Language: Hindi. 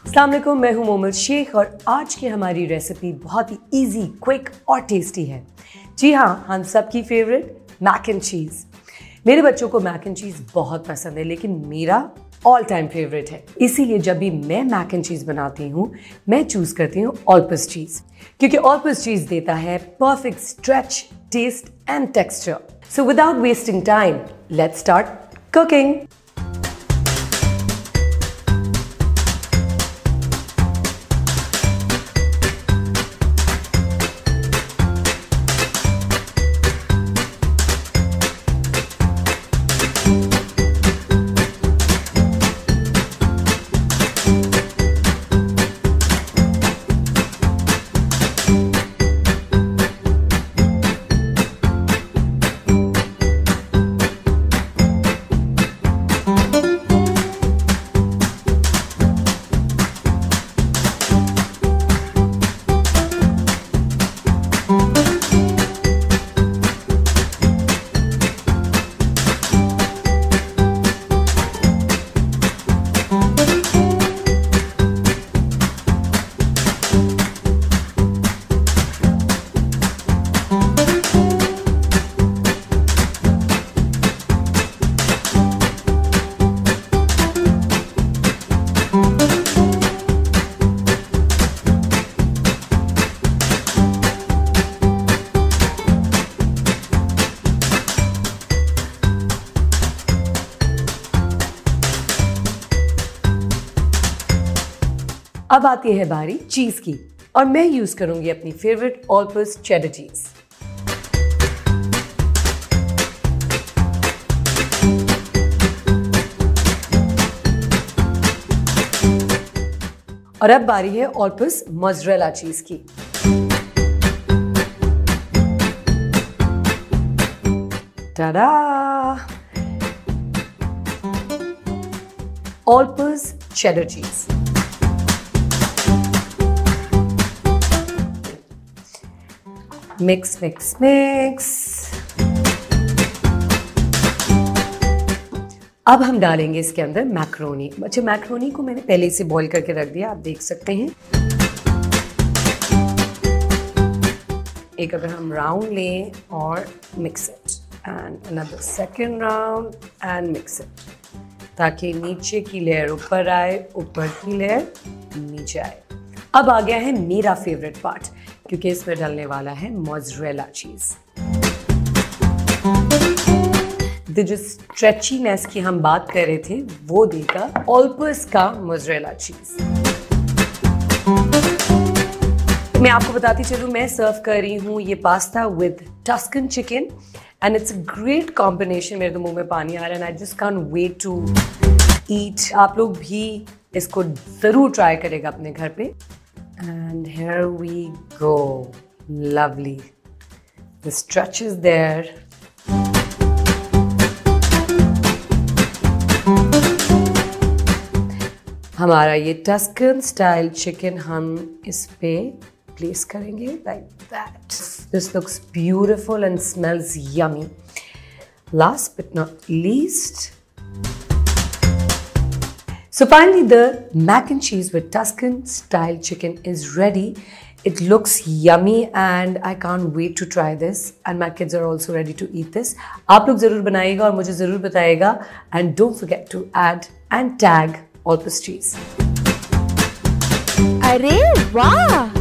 अस्सलाम वालेकुम, मैं हूं मोमल शेख और आज की हमारी रेसिपी बहुत ही इजी, क्विक और टेस्टी है। जी हाँ, हम सबकी फेवरेट मैक एंड चीज़। मेरे बच्चों को मैक एंड चीज़ बहुत पसंद है, लेकिन मेरा ऑल टाइम फेवरेट है। इसीलिए जब भी मैं मैक एंड चीज़ बनाती हूँ, मैं चूज़ करती हूँ ऑल्पर्स चीज़, क्योंकि ऑल्पर्स चीज़ देता है perfect stretch, taste and texture. So without wasting time, let's start cooking. अब आती है बारी चीज की और मैं यूज करूंगी अपनी फेवरेट ऑल्पर्स चेडर चीज। और अब बारी है ऑल्पर्स मोज़रेला चीज की। टाडा! ऑल्पर्स चेडर चीज। Mix mix mix. अब हम डालेंगे इसके अंदर मैक्रोनी। अच्छा, मैक्रोनी को मैंने पहले से बॉईल करके रख दिया, आप देख सकते हैं। एक अगर हम राउंड लें और mix it and another second round and mix it, ताकि नीचे की लेयर ऊपर आए, ऊपर की लेयर नीचे आए। अब आ गया है मेरा फेवरेट पार्ट, क्योंकि इसमें डलने वाला है मोज़रेला चीज। जो स्ट्रेचीनेस की हम बात कर रहे थे, वो देगा ऑल्पर्स का मोज़रेला चीज। मैं आपको बताती चलूं, मैं सर्व कर रही हूँ ये pasta with Tuscan chicken and it's a great combination. मेरे तो मुंह में पानी आ रहा है and I just can't wait to eat. आप लोग भी इसको जरूर ट्राई करेगा अपने घर पे। And here we go. Lovely. The stretch is there. हमारा ये टस्कन स्टाइल चिकन हम इस पे प्लेस करेंगे like that. This looks beautiful and smells yummy. Last but not least, so finally the mac and cheese with Tuscan-style chicken is ready. It looks yummy and I can't wait to try this, and my kids are also ready to eat this. आप लोग ज़रूर बनाइएगा और मुझे ज़रूर बताइएगा, and don't forget to add and tag Olper cheese. अरे वाह!